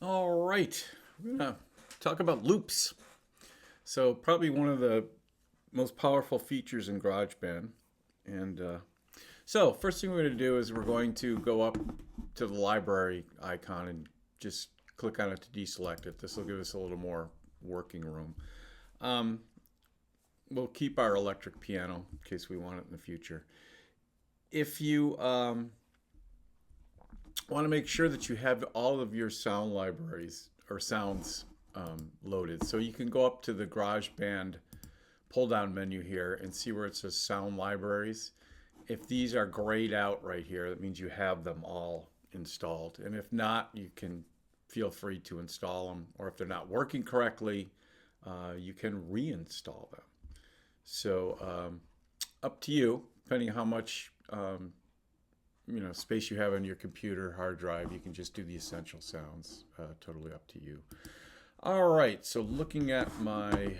All right, we're gonna talk about loops. So probably one of the most powerful features in GarageBand. And so first thing we're gonna do is we're going to go up to the library icon and just click on it to deselect it. This will give us a little more working room. Um, we'll keep our electric piano in case we want it in the future. If you want to make sure that you have all of your sound libraries or sounds loaded. So you can go up to the GarageBand pull down menu here and see where it says sound libraries. If these are grayed out right here, that means you have them all installed. And if not, you can feel free to install them. Or if they're not working correctly, you can reinstall them. So up to you, depending on how much space you have on your computer hard drive. You can just do the essential sounds. Totally up to you. All right, so looking at my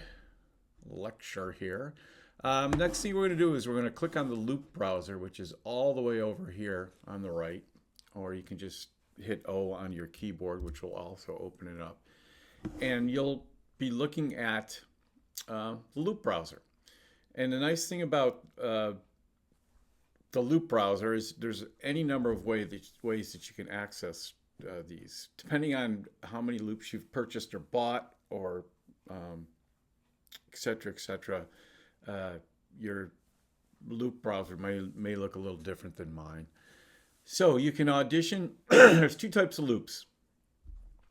lecture here, next thing we're going to do is we're going to click on the loop browser, which is all the way over here on the right, or you can just hit O on your keyboard, which will also open it up, and you'll be looking at the loop browser. And the nice thing about the loop browser is there's any number of ways that you can access these, depending on how many loops you've purchased or bought, or et cetera, et cetera. Your loop browser may look a little different than mine. So you can audition. There's two types of loops.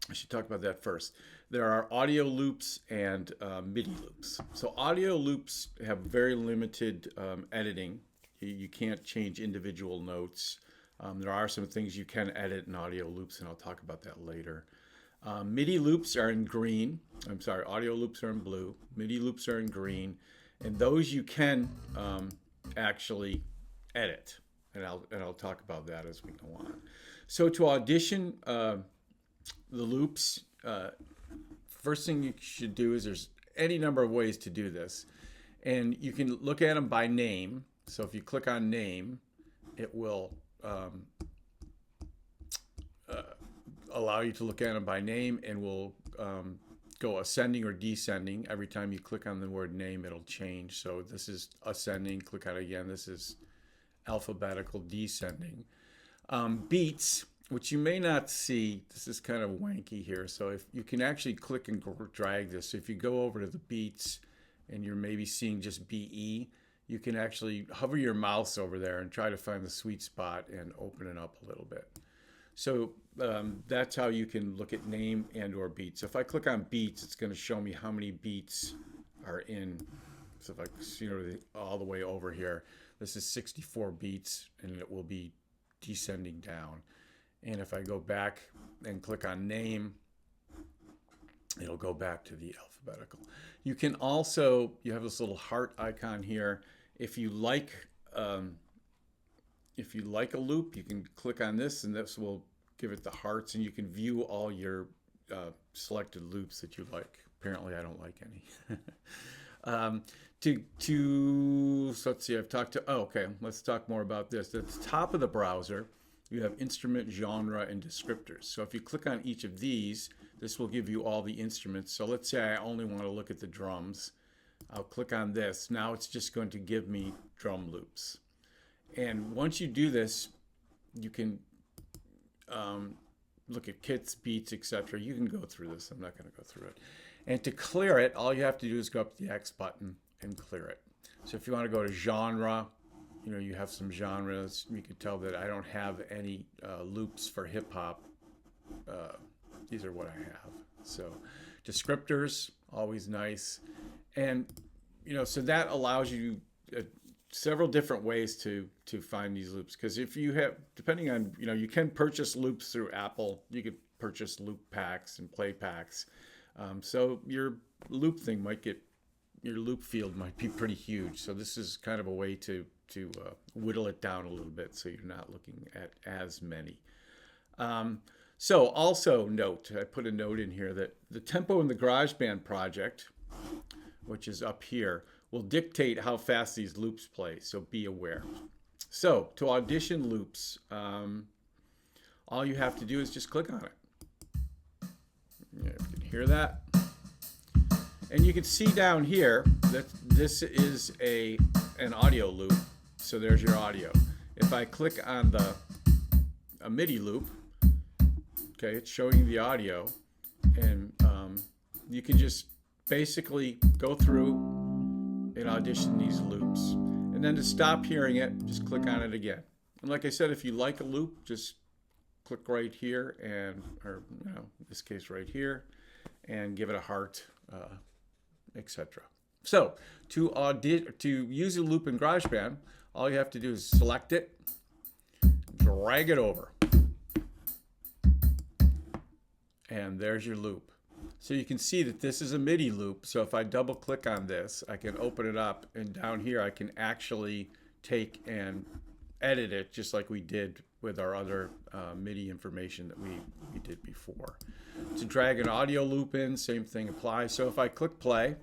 I should talk about that first. There are audio loops and MIDI loops. So audio loops have very limited editing. You can't change individual notes. There are some things you can edit in audio loops, and I'll talk about that later. MIDI loops are in green. I'm sorry, audio loops are in blue. MIDI loops are in green, and those you can actually edit, and I'll talk about that as we go on. So to audition the loops, first thing you should do is there's any number of ways to do this, and you can look at them by name. So if you click on name, it will allow you to look at them by name, and will go ascending or descending. Every time you click on the word name, it'll change. So this is ascending, click on it again. This is alphabetical, descending. Beats, which you may not see, this is kind of wanky here. So if you can actually click and drag this. So if you go over to the beats and you're maybe seeing just BE, you can actually hover your mouse over there and try to find the sweet spot and open it up a little bit. So that's how you can look at name and or beats. If I click on beats, it's going to show me how many beats are in. So if I all the way over here, this is 64 beats, and it will be descending down. And if I go back and click on name, it'll go back to the alphabetical. You can also, you have this little heart icon here. If you like a loop, you can click on this, and this will give it the hearts, and you can view all your selected loops that you like. Apparently, I don't like any. So let's see. I've talked to. Oh, okay. Let's talk more about this. At the top of the browser, you have instrument, genre, and descriptors. So if you click on each of these, this will give you all the instruments. So let's say I only want to look at the drums. I'll click on this. Now it's just going to give me drum loops. And once you do this, you can look at kits, beats, etc. You can go through this. I'm not going to go through it. And to clear it, all you have to do is go up to the X button and clear it. So if you want to go to genre, you have some genres. You can tell that I don't have any loops for hip hop. These are what I have. So descriptors, always nice. And, so that allows you several different ways to find these loops. Because if you have, depending on, you can purchase loops through Apple. You could purchase loop packs and play packs. So your loop thing your loop field might be pretty huge. So this is kind of a way to whittle it down a little bit so you're not looking at as many. So also note, I put a note in here that the tempo in the GarageBand project, which is up here, will dictate how fast these loops play, so be aware. So to audition loops, all you have to do is just click on it. Hear that? And you can see down here that this is an audio loop. So there's your audio. If I click on a MIDI loop, okay, it's showing you the audio, and you can just basically go through and audition these loops. And then to stop hearing it, just click on it again. And like I said, if you like a loop, just click right here, and or you know, in this case right here, and give it a heart, etc. So to use a loop in GarageBand, all you have to do is select it, drag it over, and there's your loop. So you can see that this is a MIDI loop. So if I double click on this, I can open it up, and down here I can actually take and edit it just like we did with our other MIDI information that we did before. To drag an audio loop in, same thing applies. So if I click play,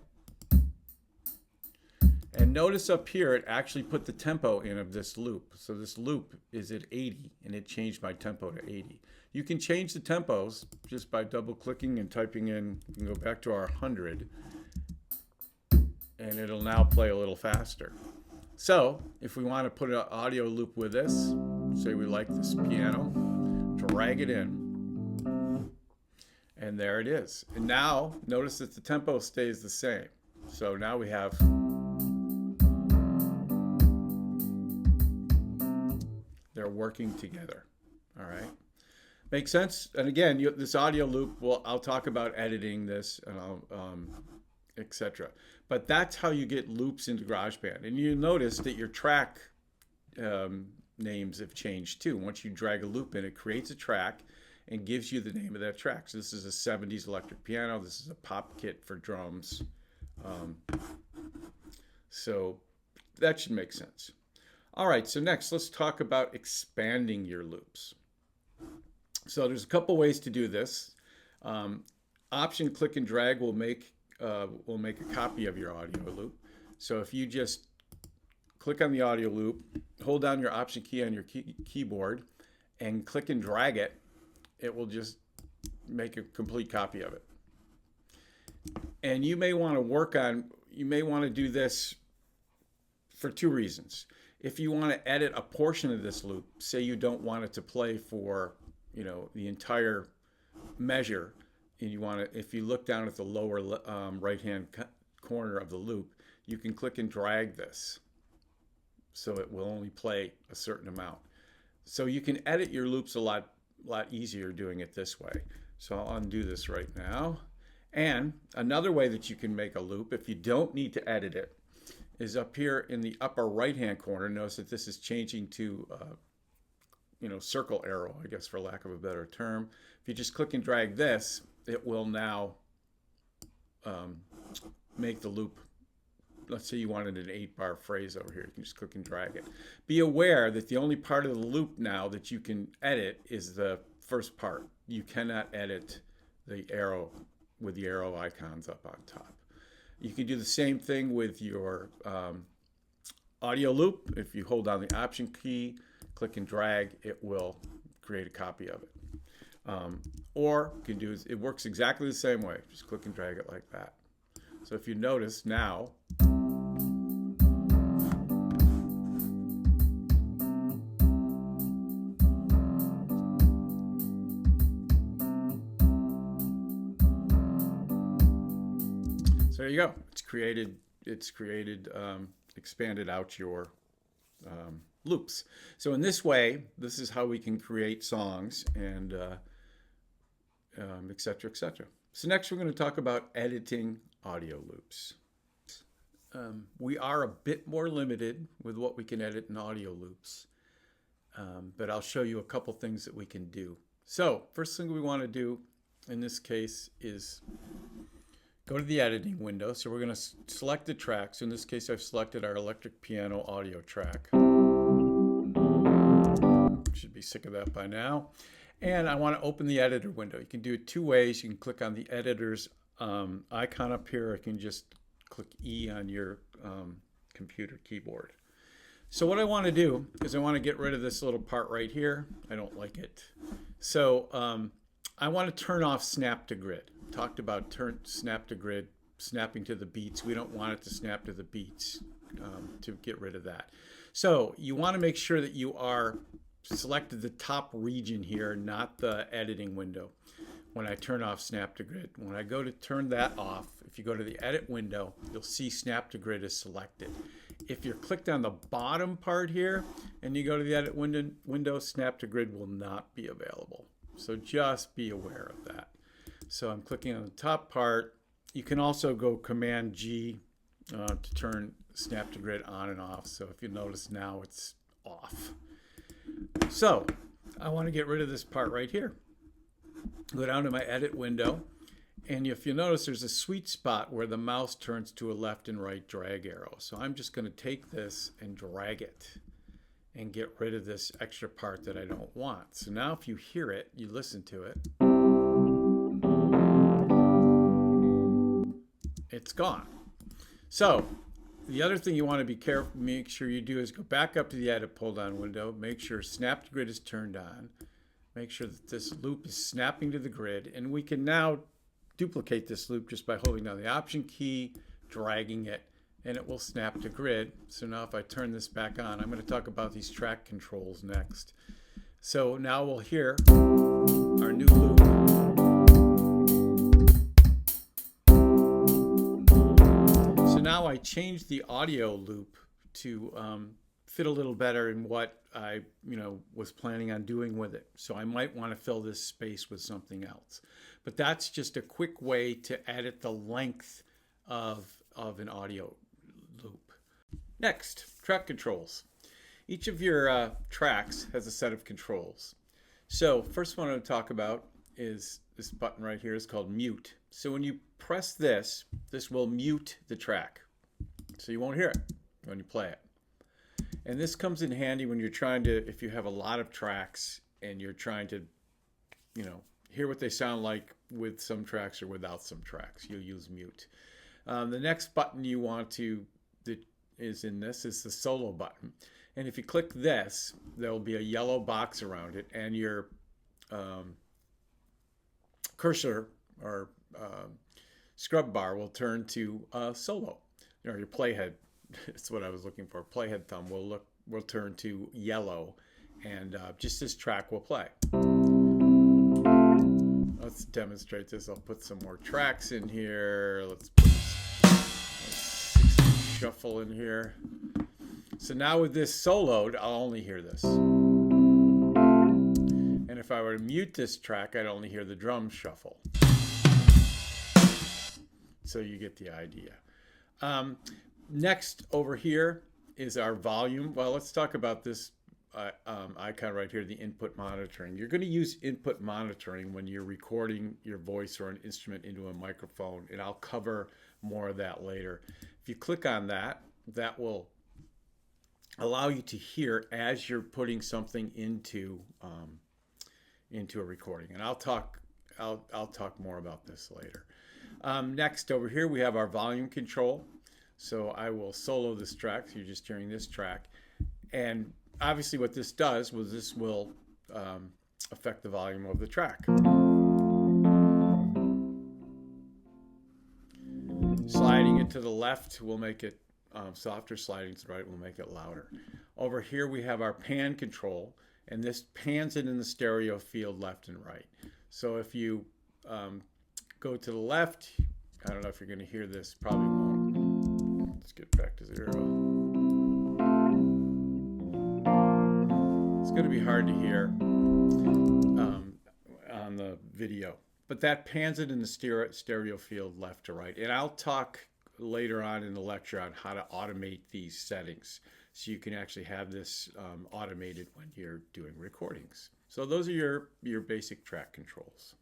and notice up here, it actually put the tempo in of this loop. So this loop is at 80, and it changed my tempo to 80. You can change the tempos just by double clicking and typing in, you can go back to our 100, and it'll now play a little faster. So if we want to put an audio loop with this, say we like this piano, drag it in, and there it is. And now notice that the tempo stays the same. So now we have, they're working together. All right. Make sense? And again, this audio loop, well, I'll talk about editing this, and I'll, etc. But that's how you get loops into GarageBand. And you notice that your track names have changed too. Once you drag a loop in, it creates a track and gives you the name of that track. So this is a 70s electric piano. This is a pop kit for drums. So that should make sense. All right, so next let's talk about expanding your loops. So there's a couple ways to do this. Option click and drag will make a copy of your audio loop. So if you just click on the audio loop, hold down your Option key on your keyboard, and click and drag it, it will just make a complete copy of it. And you may want to do this for two reasons. If you want to edit a portion of this loop, say you don't want it to play for, you know, the entire measure, and you want to, if you look down at the lower right-hand corner of the loop, you can click and drag this, so it will only play a certain amount. So you can edit your loops a lot easier doing it this way. So I'll undo this right now. And another way that you can make a loop, if you don't need to edit it, is up here in the upper right-hand corner. Notice that this is changing to circle arrow, I guess, for lack of a better term. If you just click and drag this, it will now make the loop. Let's say you wanted an 8-bar phrase over here. You can just click and drag it. Be aware that the only part of the loop now that you can edit is the first part. You cannot edit the arrow with the arrow icons up on top. You can do the same thing with your audio loop. If you hold down the Option key, click and drag, it will create a copy of it. Or you can do, it works exactly the same way. Just click and drag it like that. So if you notice now, so there you go. It's expanded out your loops. So in this way, this is how we can create songs and et cetera, et cetera. So next we're going to talk about editing audio loops. We are a bit more limited with what we can edit in audio loops, but I'll show you a couple things that we can do. So first thing we want to do in this case is go to the editing window. So we're going to select the track. So in this case, I've selected our electric piano audio track. Should be sick of that by now. And I want to open the editor window. You can do it two ways. You can click on the editor's icon up here. Or you can just click E on your computer keyboard. So what I want to do is I want to get rid of this little part right here. I don't like it. So I want to turn off Snap to Grid. talked about snap to grid, snapping to the beats. We don't want it to snap to the beats to get rid of that. So you want to make sure that you are selected the top region here, not the editing window. When I turn off snap to grid, when I go to turn that off, if you go to the edit window, you'll see snap to grid is selected. If you're clicked on the bottom part here and you go to the edit window, snap to grid will not be available. So just be aware of that. So I'm clicking on the top part. You can also go Command G to turn snap to grid on and off. So if you notice now it's off. So I want to get rid of this part right here. Go down to my edit window, and if you notice there's a sweet spot where the mouse turns to a left and right drag arrow. So I'm just going to take this and drag it and get rid of this extra part that I don't want. So now if you hear it, you listen to it, it's gone. So the other thing you want to be careful, make sure you do is go back up to the edit pull down window, make sure snap to grid is turned on, make sure that this loop is snapping to the grid, and we can now duplicate this loop just by holding down the Option key, dragging it, and it will snap to grid. So now if I turn this back on, I'm going to talk about these track controls next. So now we'll hear our new loop. So now I changed the audio loop to fit a little better in what I was planning on doing with it. So I might want to fill this space with something else. But that's just a quick way to edit the length of an audio loop. Next, track controls. Each of your tracks has a set of controls. So first one I'm going to talk about is this button right here. Is called mute. So when you press this, this will mute the track. So you won't hear it when you play it. And this comes in handy when you're trying to, if you have a lot of tracks and you're trying to, hear what they sound like with some tracks or without some tracks, you'll use mute. The next button you want to, that is in this, is the solo button. And if you click this, there will be a yellow box around it, and your cursor or scrub bar will turn to solo, or your playhead. That's what I was looking for. Playhead thumb will turn to yellow, and just this track will play. Let's demonstrate this. I'll put some more tracks in here. Let's put a 60 shuffle in here. So now with this soloed, I'll only hear this. And if I were to mute this track, I'd only hear the drum shuffle. So you get the idea. Next over here is our volume. Well, let's talk about this icon right here, the input monitoring. You're going to use input monitoring when you're recording your voice or an instrument into a microphone, and I'll cover more of that later. If you click on that, that will allow you to hear as you're putting something into a recording, and I'll talk more about this later. Next over here we have our volume control. So I will solo this track. So you're just hearing this track, and obviously what this does was this will affect the volume of the track. Sliding it to the left will make it softer. Sliding to the right will make it louder. Over here we have our pan control, and this pans it in the stereo field left and right. So if you go to the left, I don't know if you're going to hear this, probably won't. Let's get back to 0. It's going to be hard to hear on the video, but that pans it in the stereo field left to right. And I'll talk later on in the lecture on how to automate these settings so you can actually have this automated when you're doing recordings. So those are your basic track controls.